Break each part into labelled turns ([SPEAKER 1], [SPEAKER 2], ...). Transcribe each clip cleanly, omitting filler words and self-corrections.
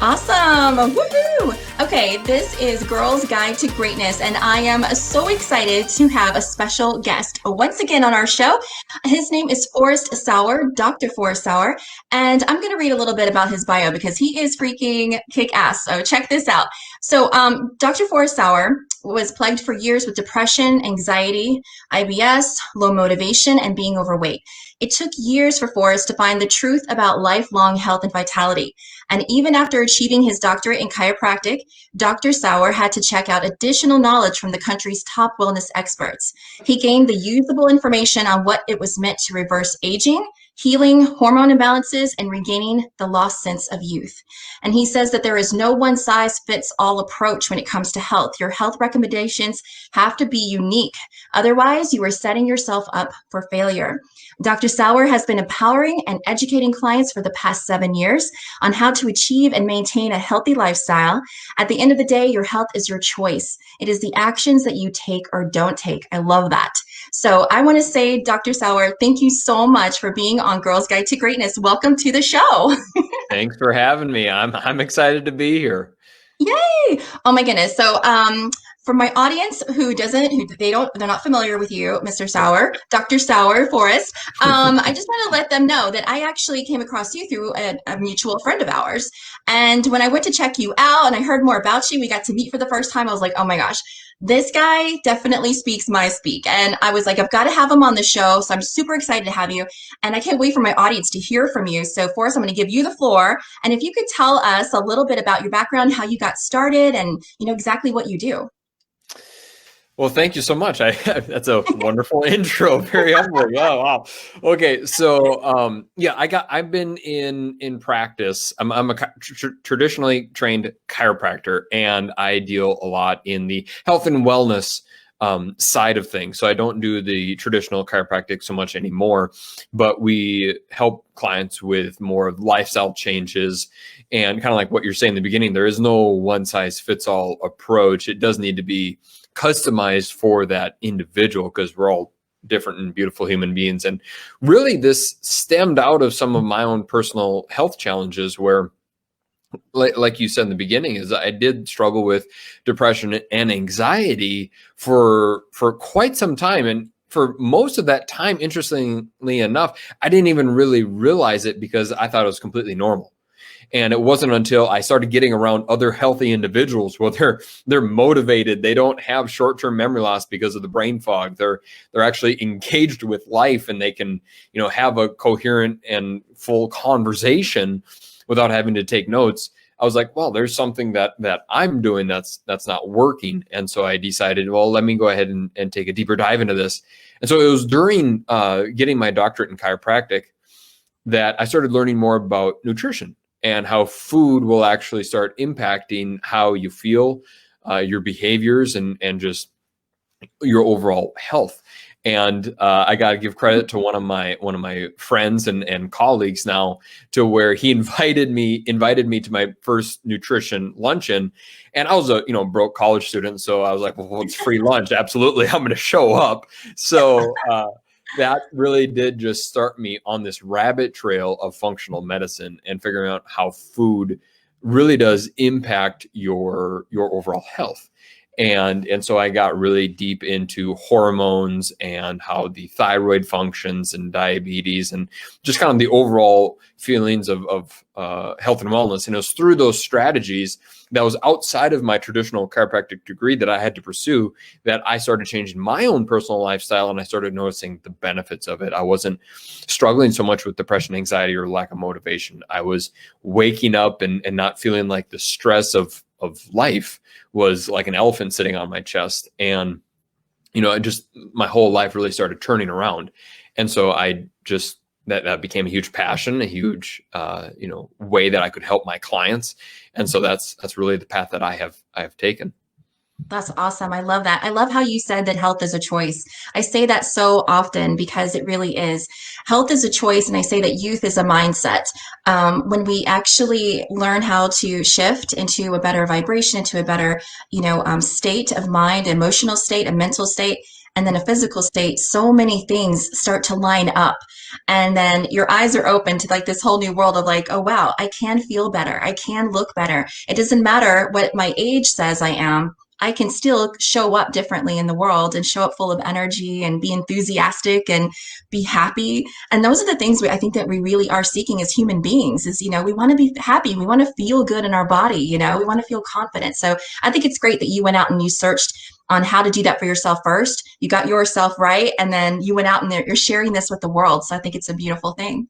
[SPEAKER 1] Awesome. Woohoo. Okay, this is Girls Guide to Greatness, and I am so excited to have a special guest once again on our show. His name is Forrest Sauer, Dr. Forrest Sauer, and I'm going to read a little bit about his bio because he is freaking kick-ass. So check this out. Dr. Forrest Sauer was plagued for years with depression, anxiety, IBS, low motivation, and being overweight. It took years for Forrest to find the truth about lifelong health and vitality. And even after achieving his doctorate in chiropractic, Dr. Sauer had to check out additional knowledge from the country's top wellness experts. He gained the usable information on what it was meant to reverse aging, healing hormone imbalances, and regaining the lost sense of youth. And he says that there is no one-size-fits-all approach when it comes to health. Your health recommendations have to be unique. Otherwise, you are setting yourself up for failure. Dr. Sauer has been empowering and educating clients for the past 7 years on how to achieve and maintain a healthy lifestyle. At the end of the day, your health is your choice. It is the actions that you take or don't take. I love that. So I want to say, Dr. Sauer, thank you so much for being on Girls Guide to Greatness. Welcome to the show.
[SPEAKER 2] Thanks for having me. I'm excited to be here.
[SPEAKER 1] Yay! Oh my goodness. For my audience they're not familiar with you, Mr. Sauer, Dr. Sauer, Forrest, I just want to let them know that I actually came across you through a mutual friend of ours. And when I went to check you out and I heard more about you, we got to meet for the first time. I was like, oh my gosh, this guy definitely speaks my speak. And I was like, I've got to have him on the show. So I'm super excited to have you. And I can't wait for my audience to hear from you. So Forrest, I'm going to give you the floor. And if you could tell us a little bit about your background, how you got started, and exactly what you do.
[SPEAKER 2] Well, thank you so much. That's a wonderful intro. Very humbling. Oh, wow. Okay. So, I've been in practice. I'm a traditionally trained chiropractor, and I deal a lot in the health and wellness side of things. So I don't do the traditional chiropractic so much anymore, but we help clients with more lifestyle changes. And kind of like what you're saying in the beginning, there is no one size fits all approach. It does need to be customized for that individual because we're all different and beautiful human beings. And really this stemmed out of some of my own personal health challenges where, like you said in the beginning, is I did struggle with depression and anxiety for quite some time. And for most of that time, interestingly enough, I didn't even really realize it because I thought it was completely normal. And it wasn't until I started getting around other healthy individuals where they're motivated, they don't have short-term memory loss because of the brain fog. They're actually engaged with life, and they can, have a coherent and full conversation without having to take notes. I was like, well, there's something that I'm doing that's not working. And so I decided, well, let me go ahead and take a deeper dive into this. And so it was during getting my doctorate in chiropractic that I started learning more about nutrition and how food will actually start impacting how you feel, your behaviors, and just your overall health. And I got to give credit to one of my friends and colleagues now, to where he invited me to my first nutrition luncheon. And I was a broke college student, so I was like, well, it's free lunch. Absolutely, I'm going to show up. So that really did just start me on this rabbit trail of functional medicine and figuring out how food really does impact your overall health. And so I got really deep into hormones and how the thyroid functions and diabetes and just kind of the overall feelings of health and wellness. And it was through those strategies that was outside of my traditional chiropractic degree that I had to pursue that I started changing my own personal lifestyle, and I started noticing the benefits of it. I wasn't struggling so much with depression, anxiety, or lack of motivation. I was waking up and not feeling like the stress of life was like an elephant sitting on my chest. And, my whole life really started turning around. And so I just, that became a huge passion, a huge, way that I could help my clients. And so that's really the path that I have taken.
[SPEAKER 1] That's awesome. I love that. I love how you said that health is a choice. I say that so often because it really is. Health is a choice, and I say that youth is a mindset. When we actually learn how to shift into a better vibration, into a better, state of mind, emotional state, a mental state, and then a physical state, so many things start to line up. And then your eyes are open to like this whole new world of like, oh wow, I can feel better. I can look better. It doesn't matter what my age says I am. I can still show up differently in the world and show up full of energy and be enthusiastic and be happy. And those are the things I think that we really are seeking as human beings is, we want to be happy. We want to feel good in our body. We want to feel confident. So I think it's great that you went out and you searched on how to do that for yourself first. You got yourself right. And then you went out and you're sharing this with the world. So I think it's a beautiful thing.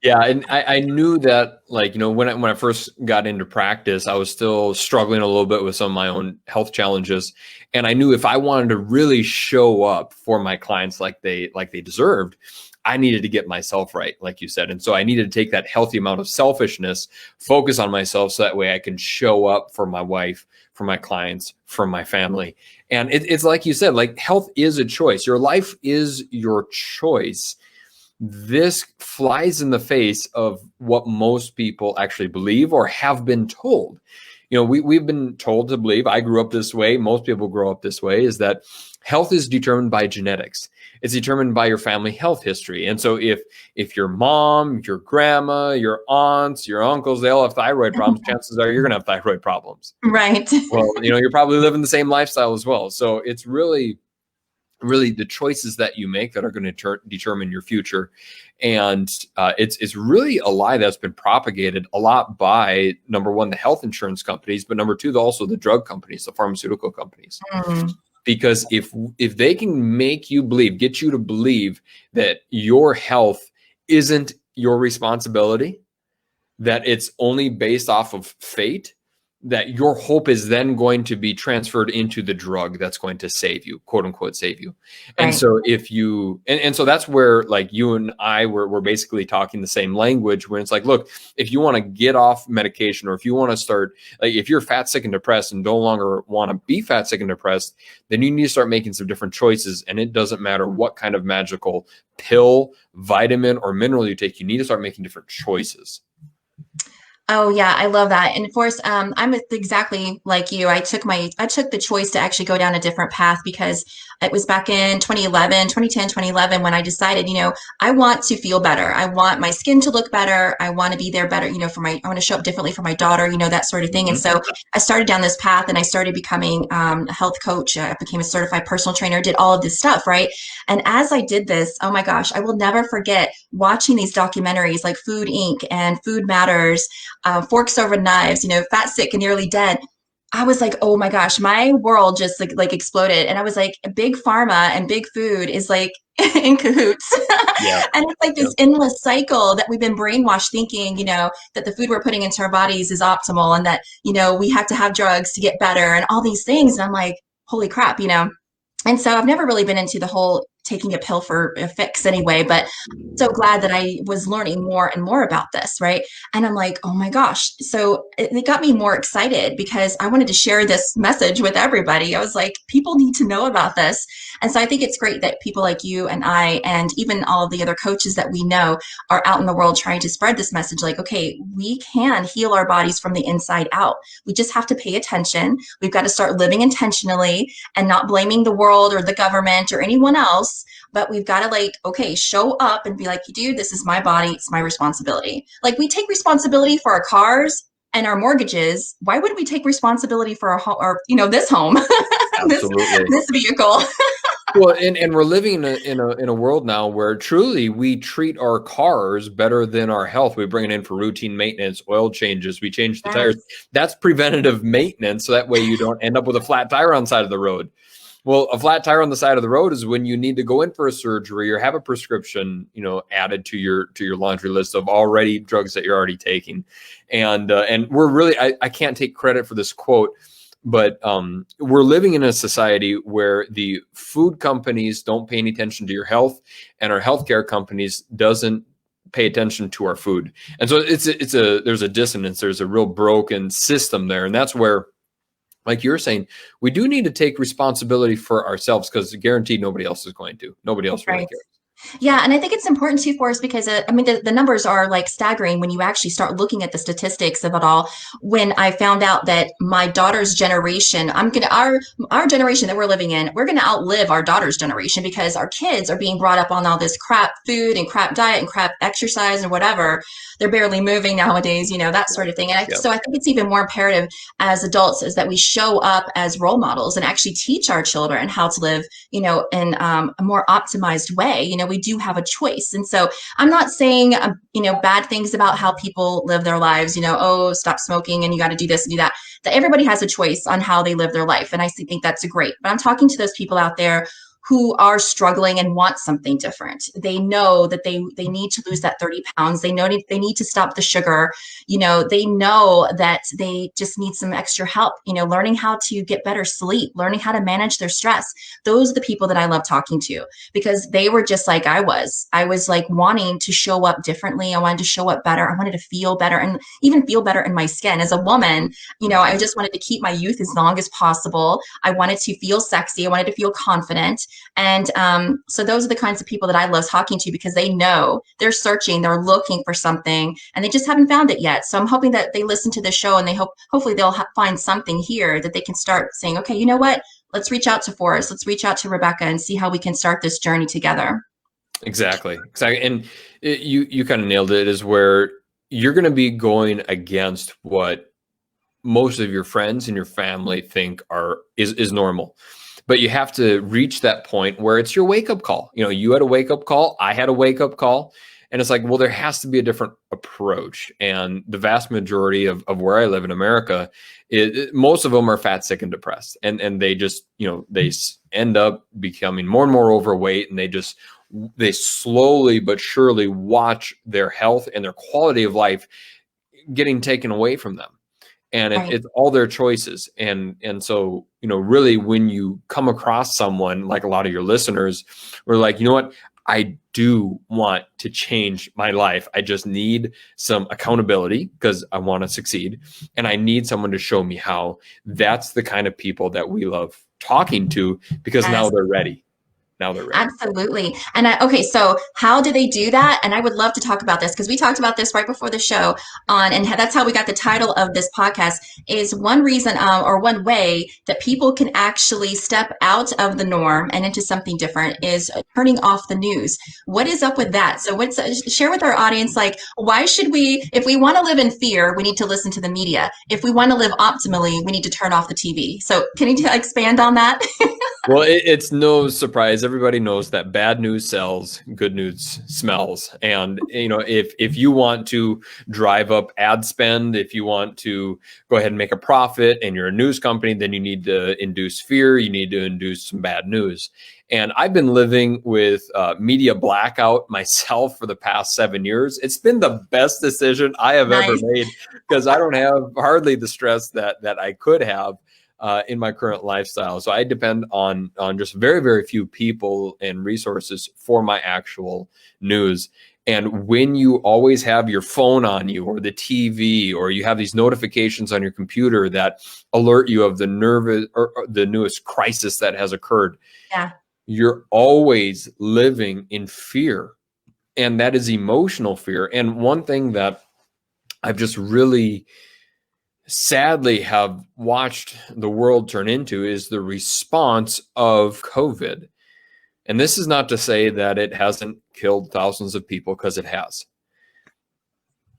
[SPEAKER 2] Yeah, and I knew that, like, when I first got into practice, I was still struggling a little bit with some of my own health challenges, and I knew if I wanted to really show up for my clients like they deserved, I needed to get myself right, like you said. And so I needed to take that healthy amount of selfishness, focus on myself, so that way I can show up for my wife, for my clients, for my family. And it's like you said, like, health is a choice. Your life is your choice. This flies in the face of what most people actually believe or have been told. We've been told to believe, I grew up this way, most people grow up this way, is that health is determined by genetics. It's determined by your family health history. And so if your mom, your grandma, your aunts, your uncles, they all have thyroid problems, chances are you're going to have thyroid problems.
[SPEAKER 1] Right.
[SPEAKER 2] Well, you're probably living the same lifestyle as well. So it's really the choices that you make that are going to determine your future. And it's really a lie that's been propagated a lot by, number one, the health insurance companies, but number two, also the drug companies, the pharmaceutical companies. Because if they can make you believe, get you to believe that your health isn't your responsibility, that it's only based off of fate, that your hope is then going to be transferred into the drug that's going to save you, quote unquote, save you. And so if you, and so that's where, like, you and I we're basically talking the same language, when it's like, look, if you want to get off medication, or if you want to start, like, if you're fat, sick, and depressed and no longer want to be fat, sick, and depressed, then you need to start making some different choices. And it doesn't matter what kind of magical pill, vitamin, or mineral you take, you need to start making different choices.
[SPEAKER 1] Oh yeah, I love that. And Forrest, I'm exactly like you. I took the choice to actually go down a different path because it was back in 2010, when I decided, I want to feel better. I want my skin to look better. I want to be there better, I want to show up differently for my daughter, that sort of thing. And so I started down this path and I started becoming a health coach. I became a certified personal trainer, did all of this stuff, right? And as I did this, oh my gosh, I will never forget watching these documentaries like Food Inc. and Food Matters, Forks Over Knives, Fat, Sick, and Nearly Dead. I was like, oh my gosh, my world just like exploded. And I was like, big pharma and big food is like in cahoots. Yeah. And it's like this endless cycle that we've been brainwashed thinking, that the food we're putting into our bodies is optimal and that, we have to have drugs to get better and all these things. And I'm like, holy crap, And so I've never really been into the whole taking a pill for a fix anyway, but so glad that I was learning more and more about this, right? And I'm like, oh my gosh. So it got me more excited because I wanted to share this message with everybody. I was like, people need to know about this. And so I think it's great that people like you and I, and even all of the other coaches that we know are out in the world trying to spread this message. Like, okay, we can heal our bodies from the inside out. We just have to pay attention. We've got to start living intentionally and not blaming the world or the government or anyone else. But we've got to show up and be like, dude, this is my body. It's my responsibility. Like, we take responsibility for our cars and our mortgages. Why wouldn't we take responsibility for our home, or, this home, this vehicle?
[SPEAKER 2] Well, and we're living in a world now where truly we treat our cars better than our health. We bring it in for routine maintenance, oil changes. We change the tires. That's preventative maintenance. So that way you don't end up with a flat tire on the side of the road. Well, a flat tire on the side of the road is when you need to go in for a surgery or have a prescription, added to your laundry list of already drugs that you're already taking. And we're really, I can't take credit for this quote, but we're living in a society where the food companies don't pay any attention to your health, and our healthcare companies doesn't pay attention to our food. And so there's a dissonance. There's a real broken system there, and that's where, like you're saying, we do need to take responsibility for ourselves, because guaranteed nobody else is going to. Nobody else really cares.
[SPEAKER 1] Yeah, and I think it's important too for us because I mean the numbers are like staggering when you actually start looking at the statistics of it all. When I found out that my daughter's generation, our generation that we're living in, we're gonna outlive our daughter's generation because our kids are being brought up on all this crap food and crap diet and crap exercise and whatever. They're barely moving nowadays, that sort of thing. And
[SPEAKER 2] Yeah.
[SPEAKER 1] so I think it's even more imperative as adults is that we show up as role models and actually teach our children how to live in a more optimized way. We do have a choice. And so I'm not saying, bad things about how people live their lives, oh, stop smoking and you got to do this and do that. That everybody has a choice on how they live their life. And I think that's great. But I'm talking to those people out there who are struggling and want something different. They know that they need to lose that 30 pounds. They know they need to stop the sugar. They know that they just need some extra help, learning how to get better sleep, learning how to manage their stress. Those are the people that I love talking to because they were just like I was. I was like wanting to show up differently. I wanted to show up better. I wanted to feel better and even feel better in my skin. As a woman, I just wanted to keep my youth as long as possible. I wanted to feel sexy. I wanted to feel confident. And so those are the kinds of people that I love talking to because they know they're searching, they're looking for something, and they just haven't found it yet. So I'm hoping that they listen to the show and hopefully they'll find something here that they can start saying, okay, you know what? Let's reach out to Forrest. Let's reach out to Rebekah and see how we can start this journey together.
[SPEAKER 2] Exactly. And you kind of nailed it, is where you're going to be going against what most of your friends and your family think is normal. But you have to reach that point where it's your wake up call. You had a wake up call. I had a wake up call. And it's like, well, there has to be a different approach. And the vast majority of where I live in America, most of them are fat, sick, and depressed. And they just, they end up becoming more and more overweight. And they slowly but surely watch their health and their quality of life getting taken away from them. And
[SPEAKER 1] Right.
[SPEAKER 2] it's all their choices. And so, really when you come across someone like a lot of your listeners, we're like, you know what? I do want to change my life. I just need some accountability because I want to succeed. And I need someone to show me how. That's the kind of people that we love talking to because now
[SPEAKER 1] Yes.
[SPEAKER 2] they're ready. Now they're ready.
[SPEAKER 1] Absolutely. And okay, so how do they do that? And I would love to talk about this because we talked about this right before the show and that's how we got the title of this podcast is one reason or one way that people can actually step out of the norm and into something different is turning off the news. What is up with that? So share with our audience, like, why should we, if we want to live in fear, we need to listen to the media. If we want to live optimally, we need to turn off the TV. So can you expand on that?
[SPEAKER 2] Well, it's no surprise. Everybody knows that bad news sells, good news smells. And, if you want to drive up ad spend, if you want to go ahead and make a profit and you're a news company, then you need to induce fear. You need to induce some bad news. And I've been living with media blackout myself for the past 7 years. It's been the best decision I have ever made because I don't have hardly the stress that I could have in my current lifestyle. So I depend on just very, very few people and resources for my actual news. And when you always have your phone on you or the TV, or you have these notifications on your computer that alert you of the newest crisis that has occurred,
[SPEAKER 1] Yeah.
[SPEAKER 2] you're always living in fear. And that is emotional fear. And one thing that I've just really sadly have watched the world turn into is the response of COVID. And this is not to say that it hasn't killed thousands of people, because it has.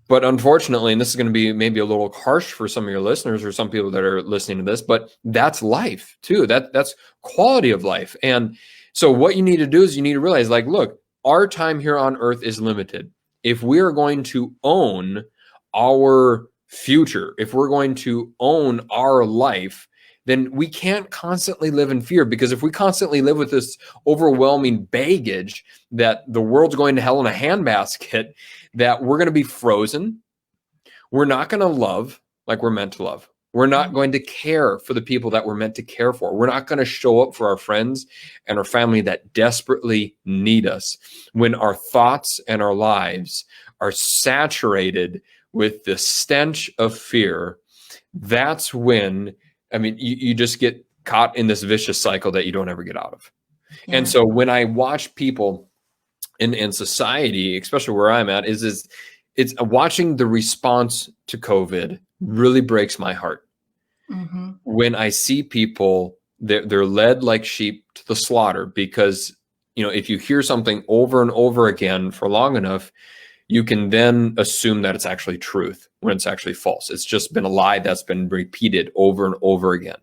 [SPEAKER 2] But unfortunately, and this is going to be maybe a little harsh for some of your listeners or some people that are listening to this, but that's life too. That's quality of life. And so what you need to do is you need to realize, like, look, our time here on earth is limited. If we are going to own our future, if we're going to own our life, then we can't constantly live in fear, because if we constantly live with this overwhelming baggage that the world's going to hell in a handbasket, that we're going to be frozen. We're not going to love like we're meant to love. We're not going to care for the people that we're meant to care for. We're not going to show up for our friends and our family that desperately need us. When our thoughts and our lives are saturated with the stench of fear, that's when, you just get caught in this vicious cycle that you don't ever get out of.
[SPEAKER 1] Yeah.
[SPEAKER 2] And so when I watch people and society, especially where I'm at, is it's watching the response to COVID really breaks my heart.
[SPEAKER 1] Mm-hmm.
[SPEAKER 2] When I see people, they're led like sheep to the slaughter because, if you hear something over and over again for long enough, you can then assume that it's actually truth when it's actually false. It's just been a lie that's been repeated over and over again.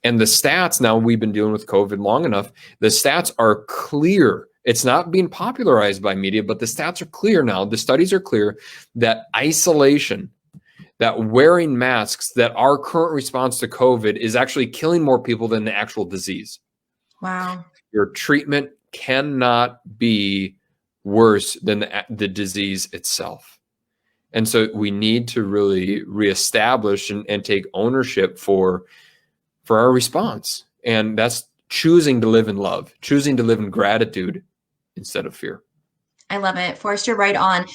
[SPEAKER 2] And the stats, now we've been dealing with COVID long enough, the stats are clear. It's not being popularized by media, but the stats are clear now. The studies are clear that isolation, that wearing masks, that our current response to COVID is actually killing more people than the actual disease.
[SPEAKER 1] Wow.
[SPEAKER 2] Your treatment cannot be worse than the disease itself. And so we need to really reestablish and take ownership for our response. And that's choosing to live in love, choosing to live in gratitude instead of fear.
[SPEAKER 1] I love it. Forrest, you're right on.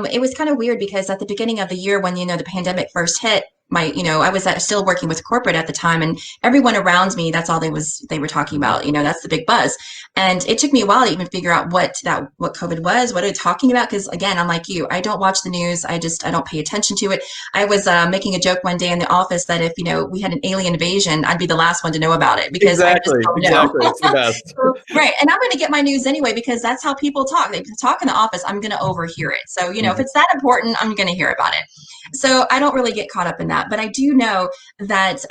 [SPEAKER 1] It was kind of weird because at the beginning of the year when, the pandemic first hit, I was still working with corporate at the time, and everyone around me, that's all they were talking about. That's the big buzz. And it took me a while to even figure out what COVID was, what are they talking about? Because again, I'm like you, I don't watch the news. I don't pay attention to it. I was making a joke one day in the office that if, we had an alien invasion, I'd be the last one to know about it because I just don't know.
[SPEAKER 2] It's the best.
[SPEAKER 1] Right. And I'm going to get my news anyway, because that's how people talk. They talk in the office. I'm going to overhear it. So, if it's that important, I'm going to hear about it. So I don't really get caught up in that. But I do know that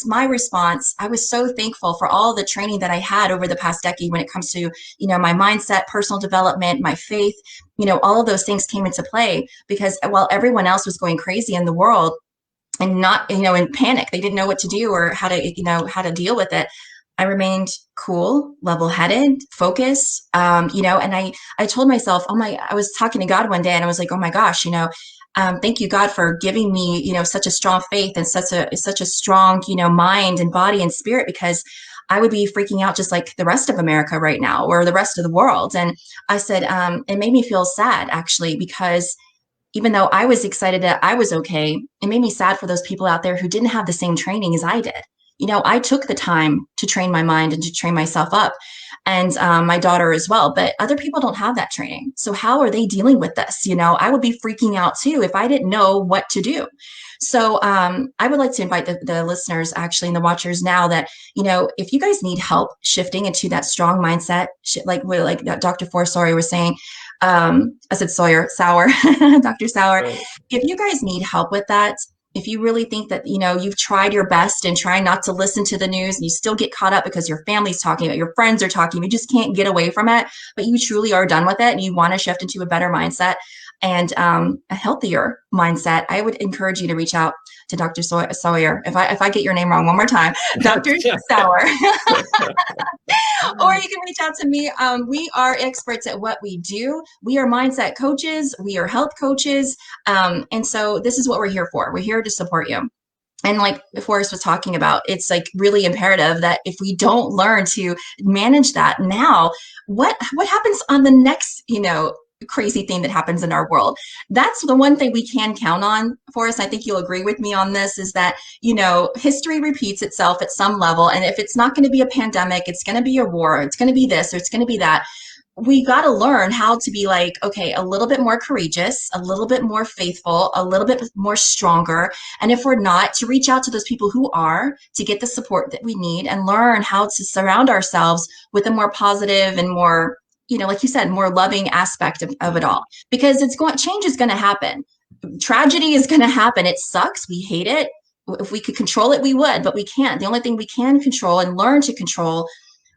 [SPEAKER 1] my response, I was so thankful for all the training that I had over the past decade when it comes to, my mindset, personal development, my faith, all of those things came into play because while everyone else was going crazy in the world and not, in panic, they didn't know what to do or how to deal with it. I remained cool, level-headed, focused, and I told myself, I was talking to God one day and I was like, oh my gosh, thank you, God, for giving me, such a strong faith and such a strong, mind and body and spirit, because I would be freaking out just like the rest of America right now or the rest of the world. And I said, it made me feel sad actually, because even though I was excited that I was okay, it made me sad for those people out there who didn't have the same training as I did. I took the time to train my mind and to train myself up, and my daughter as well, but other people don't have that training. So how are they dealing with this? I would be freaking out too if I didn't know what to do. So I would like to invite the listeners actually and the watchers now that, if you guys need help shifting into that strong mindset, like Dr. Forrest Sauer was saying, I said Sauer, Dr. Sauer,
[SPEAKER 2] Right.
[SPEAKER 1] if you guys need help with that, if you really think that, you've tried your best and try not to listen to the news and you still get caught up because your family's talking about, your friends are talking, you just can't get away from it, but you truly are done with it and you want to shift into a better mindset and a healthier mindset, I would encourage you to reach out to Dr. Sauer. If I get your name wrong one more time, Dr. Sauer. Or you can reach out to me. We are experts at what we do. We are mindset coaches. We are health coaches. And so this is what we're here for. We're here to support you. And like Forrest was talking about, it's like really imperative that if we don't learn to manage that now, what happens on the next, crazy thing that happens in our world? That's the one thing we can count on, Forrest. I think you'll agree with me on this, is that, history repeats itself at some level. And if it's not going to be a pandemic, it's going to be a war, it's going to be this, or it's going to be that. We got to learn how to be like, okay, a little bit more courageous, a little bit more faithful, a little bit more stronger. And if we're not, to reach out to those people who are, to get the support that we need and learn how to surround ourselves with a more positive and more, like you said, more loving aspect of it all, because change is going to happen. Tragedy is going to happen. It sucks. We hate it. If we could control it, we would, but we can't. The only thing we can control and learn to control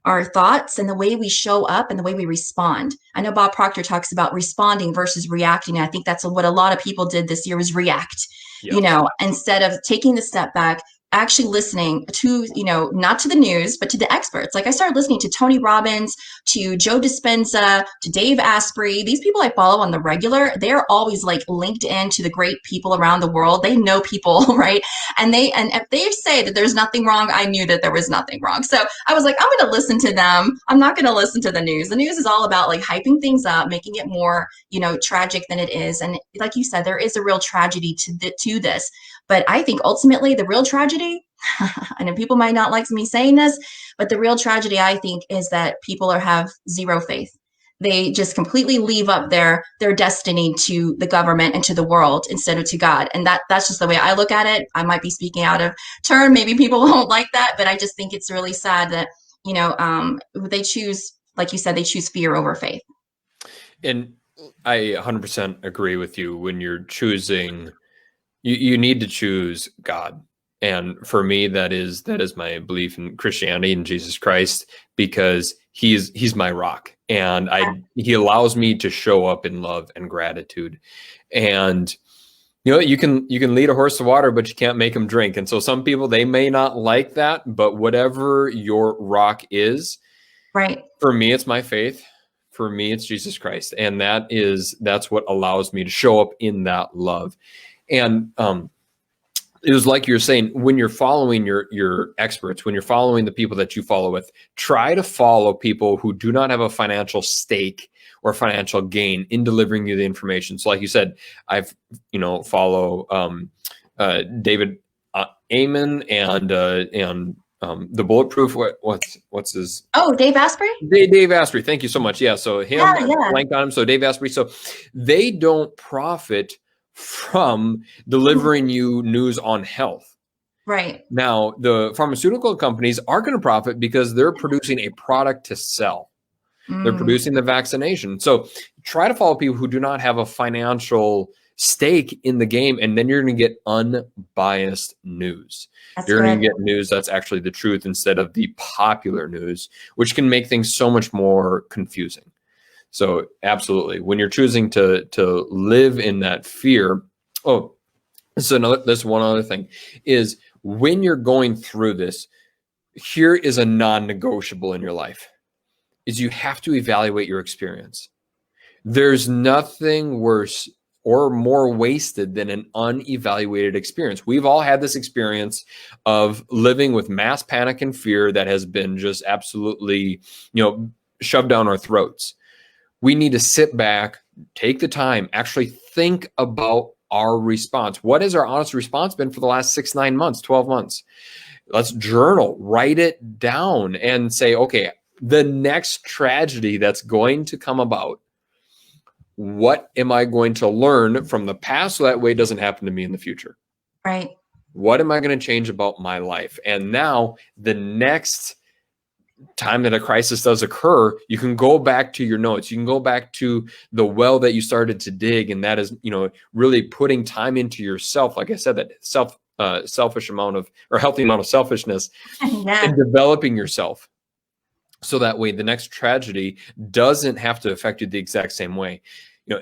[SPEAKER 1] our thoughts and the way we show up and the way we respond. I know Bob Proctor talks about responding versus reacting. And I think that's what a lot of people did this year, was react,
[SPEAKER 2] Yes.
[SPEAKER 1] Instead of taking the step back, actually listening to, not to the news, but to the experts. Like I started listening to Tony Robbins, to Joe Dispenza, to Dave Asprey. These people I follow on the regular, they're always like linked in to the great people around the world. They know people, right? And if they say that there's nothing wrong, I knew that there was nothing wrong. So I was like, I'm going to listen to them. I'm not going to listen to the news. The news is all about like hyping things up, making it more, tragic than it is. And like you said, there is a real tragedy to this. But I think ultimately the real tragedy, and people might not like me saying this, but the real tragedy, I think, is that people have zero faith. they just completely leave up their destiny to the government and to the world instead of to God. And that's just the way I look at it. I might be speaking out of turn. Maybe people won't like that, but I just think it's really sad that, they choose, like you said, they choose fear over faith.
[SPEAKER 2] And I 100% agree with you. When you're choosing, you need to choose God. And for me, that is my belief in Christianity and Jesus Christ, because he's my rock, and he allows me to show up in love and gratitude. And you can lead a horse to water, but you can't make him drink. And so some people, they may not like that, but whatever your rock is,
[SPEAKER 1] right?
[SPEAKER 2] For me, it's my faith. For me, it's Jesus Christ, and that's what allows me to show up in that love. And it was like you're saying, when you're following your experts, when you're following the people that you follow with, try to follow people who do not have a financial stake or financial gain in delivering you the information. So like you said, I've, follow David Amen and the Bulletproof, what's his?
[SPEAKER 1] Oh, Dave Asprey?
[SPEAKER 2] Dave Asprey. Thank you so much. Yeah. So him,
[SPEAKER 1] yeah.
[SPEAKER 2] Blank on him. So Dave Asprey. So they don't profit from delivering you news on health.
[SPEAKER 1] Right.
[SPEAKER 2] Now, the pharmaceutical companies are going to profit because they're producing a product to sell. They're producing the vaccination. So try to follow people who do not have a financial stake in the game, and then you're going to get unbiased news. You're going to get news that's actually the truth instead of the popular news, which can make things so much more confusing. So absolutely, when you're choosing to live in that fear. Oh, this one other thing is, when you're going through this, here is a non-negotiable in your life, is you have to evaluate your experience. There's nothing worse or more wasted than an unevaluated experience. We've all had this experience of living with mass panic and fear that has been just absolutely, shoved down our throats. We need to sit back, take the time, actually think about our response. What has our honest response been for the last 6, 9 months, 12 months? Let's journal, write it down, and say, okay, the next tragedy that's going to come about, what am I going to learn from the past so that way it doesn't happen to me in the future?
[SPEAKER 1] Right.
[SPEAKER 2] What am I going to change about my life? And now the next time that a crisis does occur, you can go back to your notes. You can go back to the well that you started to dig. And that is, really putting time into yourself. Like I said, that selfish amount of, or healthy amount of selfishness and developing yourself. So that way the next tragedy doesn't have to affect you the exact same way.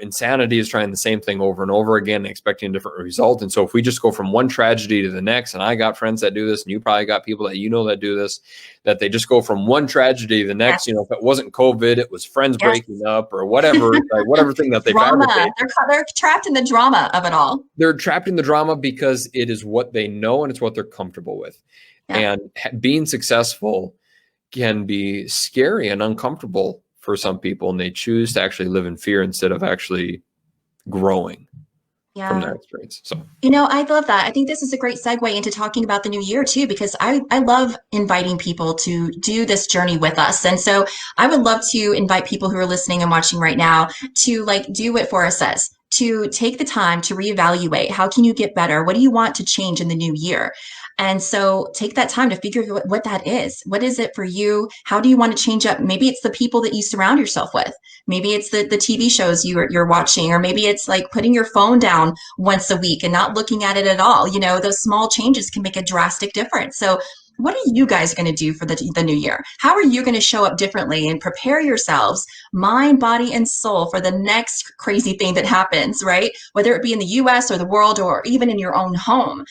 [SPEAKER 2] Insanity is trying the same thing over and over again, expecting a different result. And so if we just go from one tragedy to the next, and I got friends that do this, and you probably got people that that do this, that they just go from one tragedy to the next. If it wasn't COVID, it was friends breaking up or whatever, whatever thing that they fabricate.
[SPEAKER 1] They're trapped in the drama of it all.
[SPEAKER 2] They're trapped in the drama because it is what they know and it's what they're comfortable with. Yeah. And being successful can be scary and uncomfortable for some people, and they choose to actually live in fear instead of actually growing from that experience. So,
[SPEAKER 1] I love that. I think this is a great segue into talking about the new year too, because I love inviting people to do this journey with us. And so I would love to invite people who are listening and watching right now to do what Forrest says, to take the time to reevaluate. How can you get better? What do you want to change in the new year? And so take that time to figure out what that is. What is it for you? How do you want to change up? Maybe it's the people that you surround yourself with. Maybe it's the TV shows you're watching, or maybe it's like putting your phone down once a week and not looking at it at all. Those small changes can make a drastic difference. So what are you guys going to do for the new year? How are you going to show up differently and prepare yourselves, mind, body, and soul, for the next crazy thing that happens, right? Whether it be in the US or the world or even in your own home,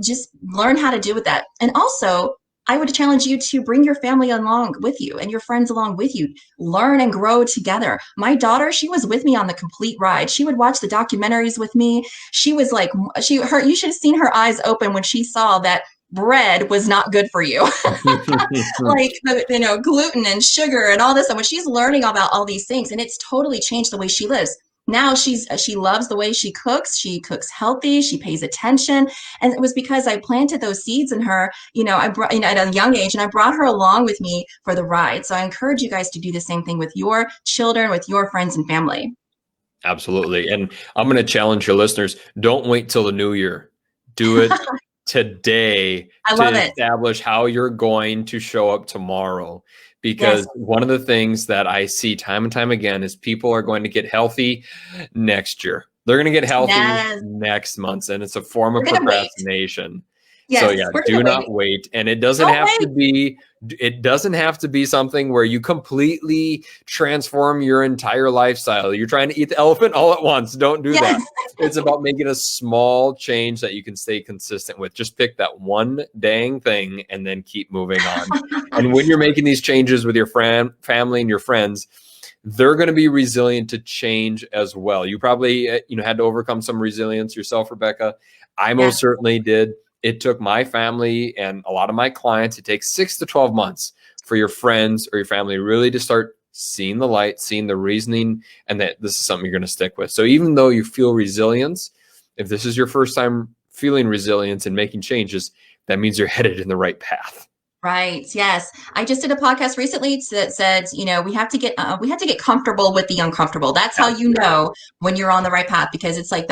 [SPEAKER 1] just learn how to deal with that. And also, I would challenge you to bring your family along with you and your friends along with you. Learn and grow together. My daughter, she was with me on the complete ride. She would watch the documentaries with me. She was like, you should have seen her eyes open when she saw that bread was not good for you. Gluten and sugar and all this. And when she's learning about all these things, and it's totally changed the way she lives. now she loves the way she cooks. She cooks healthy. She pays attention, and it was because I planted those seeds in her. I brought at a young age, and I brought her along with me for the ride. So I encourage you guys to do the same thing with your children, with your friends and family.
[SPEAKER 2] Absolutely. And I'm going to challenge your listeners. Don't wait till the new year. Do it today
[SPEAKER 1] I
[SPEAKER 2] to
[SPEAKER 1] love it.
[SPEAKER 2] establish how you're going to show up tomorrow.
[SPEAKER 1] Yes.
[SPEAKER 2] Because one of the things that I see time and time again is people are going to get healthy next year. They're going to get healthy
[SPEAKER 1] Yes.
[SPEAKER 2] next month, and it's a form of
[SPEAKER 1] We're gonna wait.
[SPEAKER 2] procrastination. So
[SPEAKER 1] Yes,
[SPEAKER 2] yeah,
[SPEAKER 1] we're
[SPEAKER 2] do
[SPEAKER 1] gonna wait.
[SPEAKER 2] not wait. And
[SPEAKER 1] Don't wait.
[SPEAKER 2] it doesn't have to be something where you completely transform your entire lifestyle. You're trying to eat the elephant all at once. Don't do that.
[SPEAKER 1] Yes.
[SPEAKER 2] It's about making a small change that you can stay consistent with. Just pick that one dang thing and then keep moving on. And when you're making these changes with your family and your friends, they're going to be resilient to change as well. You probably had to overcome some resilience yourself, Rebekah. I most
[SPEAKER 1] Yes.
[SPEAKER 2] certainly did. It took my family and a lot of my clients, it takes 6 to 12 months for your friends or your family really to start seeing the light, seeing the reasoning, and that this is something you're going to stick with. So even though you feel resilience, if this is your first time feeling resilience and making changes, that means you're headed in the right path.
[SPEAKER 1] Right. Yes. I just did a podcast recently that said, we have to get comfortable with the uncomfortable. That's how you
[SPEAKER 2] Absolutely.
[SPEAKER 1] know when you're on the right path, because it's like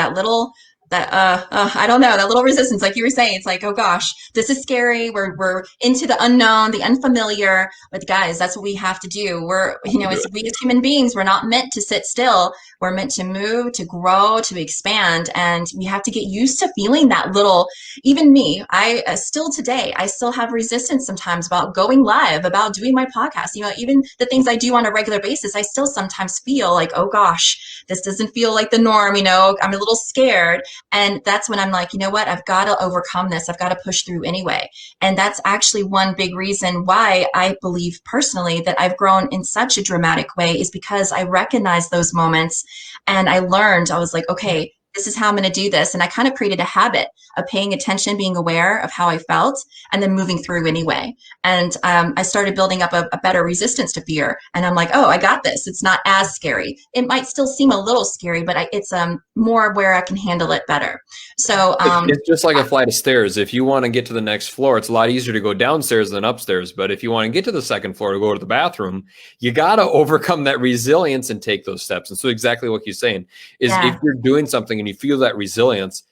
[SPEAKER 1] I don't know, that little resistance, like you were saying. It's like, oh gosh, this is scary. We're into the unknown, the unfamiliar. But guys, that's what we have to do. As human beings, we're not meant to sit still. We're meant to move, to grow, to expand, and we have to get used to feeling that little. Even me, I still today, I still have resistance sometimes about going live, about doing my podcast. Even the things I do on a regular basis, I still sometimes feel like, oh gosh, this doesn't feel like the norm. I'm a little scared. And that's when I'm like, you know what? I've got to overcome this. I've got to push through anyway. And that's actually one big reason why I believe personally that I've grown in such a dramatic way, is because I recognized those moments and I was like, okay, this is how I'm going to do this. And I kind of created a habit of paying attention, being aware of how I felt, and then moving through anyway. And I started building up a better resistance to fear. And I'm like, oh, I got this. It's not as scary. It might still seem a little scary, but it's more where I can handle it better. So
[SPEAKER 2] It's just like a flight of stairs. If you want to get to the next floor, it's a lot easier to go downstairs than upstairs. But if you want to get to the second floor to go to the bathroom, you got to overcome that resilience and take those steps. And so exactly what you're saying is
[SPEAKER 1] yeah.
[SPEAKER 2] if you're doing something and you feel that resilience,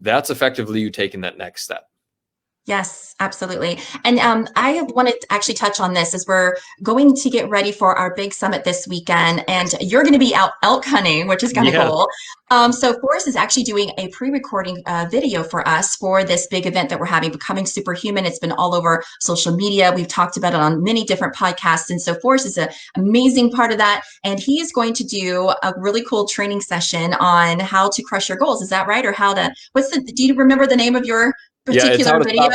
[SPEAKER 2] that's effectively you taking that next step.
[SPEAKER 1] Yes, absolutely. And I wanted to actually touch on this as we're going to get ready for our big summit this weekend, and you're going to be out elk hunting, which is kind of
[SPEAKER 2] Yes.
[SPEAKER 1] cool. So Forrest is actually doing a pre-recording video for us for this big event that we're having, Becoming Superhuman. It's been all over social media. We've talked about it on many different podcasts. And so Forrest is an amazing part of that. And he is going to do a really cool training session on how to crush your goals. Is that right? Or do you remember the name of your
[SPEAKER 2] Yeah, it's how
[SPEAKER 1] particular
[SPEAKER 2] to
[SPEAKER 1] video?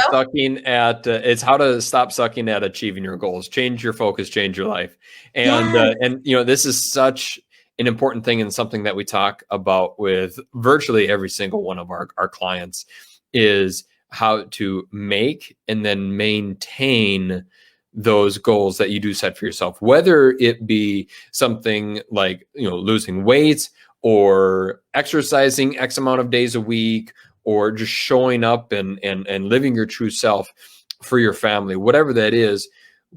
[SPEAKER 2] stop sucking at achieving your goals. Change your focus, change your life. And
[SPEAKER 1] Yes.
[SPEAKER 2] this is such an important thing and something that we talk about with virtually every single one of our clients is how to make and then maintain those goals that you do set for yourself, whether it be something like, losing weight or exercising X amount of days a week, or just showing up and living your true self for your family, whatever that is.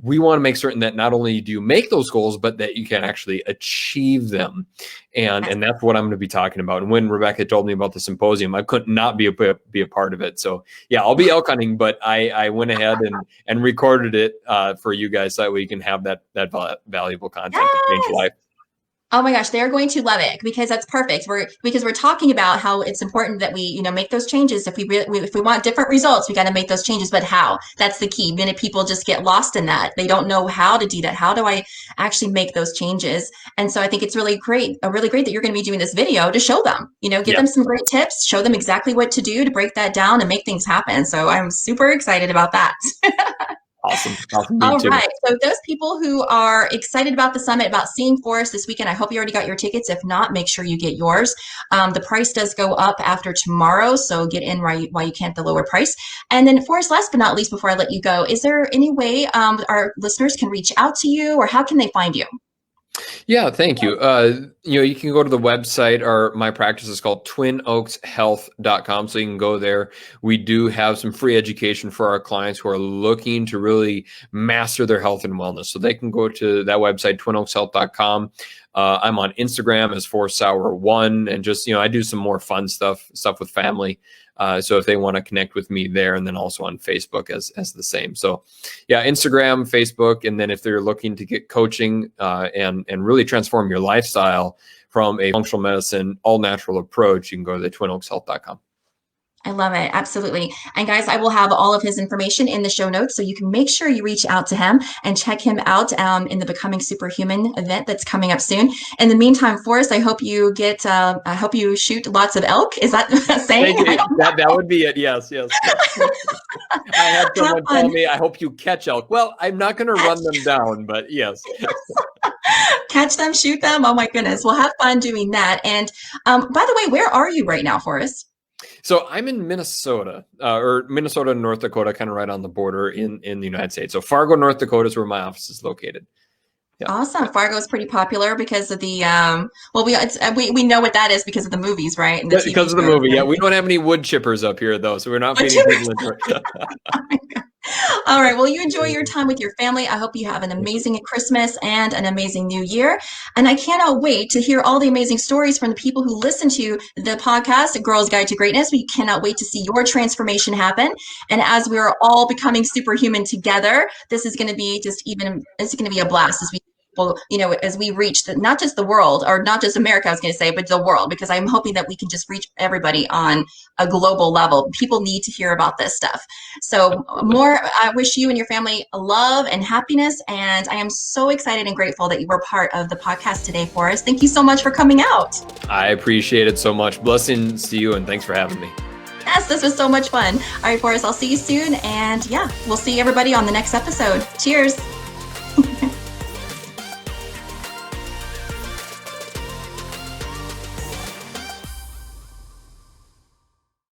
[SPEAKER 2] We want to make certain that not only do you make those goals, but that you can actually achieve them. And that's what I'm going to be talking about. And when Rebekah told me about the symposium, I could not be a part of it. So yeah, I'll be elk hunting, but I went ahead and recorded it for you guys so that we can have that valuable content to change life.
[SPEAKER 1] Oh my gosh, they're going to love it, because that's perfect. We're talking about how it's important that we, make those changes. If we want different results, we got to make those changes. But how? That's the key. Many people just get lost in that. They don't know how to do that. How do I actually make those changes? And so I think it's really great that you're going to be doing this video to show them, give them some great tips, show them exactly what to do to break that down and make things happen. So I'm super excited about that.
[SPEAKER 2] Awesome.
[SPEAKER 1] All right. So those people who are excited about the summit, about seeing Forrest this weekend, I hope you already got your tickets. If not, make sure you get yours. The price does go up after tomorrow, so get in while you can at the lower price. And then Forrest, last but not least, before I let you go, is there any way our listeners can reach out to you, or how can they find you?
[SPEAKER 2] Yeah, thank you. You can go to the website, or my practice is called twinoakshealth.com. So you can go there. We do have some free education for our clients who are looking to really master their health and wellness. So they can go to that website, twinoakshealth.com. I'm on Instagram as Forrest Sauer 1, and just, I do some more fun stuff with family. So if they want to connect with me there, and then also on Facebook as the same. So yeah, Instagram, Facebook. And then if they're looking to get coaching and really transform your lifestyle from a functional medicine, all natural approach, you can go to the twinoakshealth.com.
[SPEAKER 1] I love it. Absolutely. And guys, I will have all of his information in the show notes, so you can make sure you reach out to him and check him out in the Becoming Superhuman event that's coming up soon. In the meantime, Forrest, I hope you I hope you shoot lots of elk. Is that saying?
[SPEAKER 2] That would be it. Yes. I had someone tell me, I hope you catch elk. Well, I'm not going to run them down, but yes.
[SPEAKER 1] Catch them, shoot them. Oh my goodness. Well, have fun doing that. And by the way, where are you right now, Forrest?
[SPEAKER 2] So I'm in Minnesota, or Minnesota and North Dakota, kind of right on the border in the United States. So Fargo, North Dakota is where my office is located.
[SPEAKER 1] Yeah. Awesome. Fargo is pretty popular because of the we know what that is because of the movies, right? And
[SPEAKER 2] because of the movie. Yeah, we don't have any wood chippers up here though, so we're not feeding people into it.
[SPEAKER 1] All right. Well, you enjoy your time with your family. I hope you have an amazing Christmas and an amazing New Year. And I cannot wait to hear all the amazing stories from the people who listen to the podcast, Girls Guide to Greatness. We cannot wait to see your transformation happen. And as we're all becoming superhuman together, this is going to be it's going to be a blast as we as we reach not just the world, or not just America, I was going to say, but the world, because I'm hoping that we can just reach everybody on a global level. People need to hear about this stuff. So I wish you and your family love and happiness. And I am so excited and grateful that you were part of the podcast today, Forrest. Thank you so much for coming out.
[SPEAKER 2] I appreciate it so much. Blessings to you, and thanks for having me.
[SPEAKER 1] Yes, this was so much fun. All right, Forrest, I'll see you soon. And yeah, we'll see everybody on the next episode. Cheers.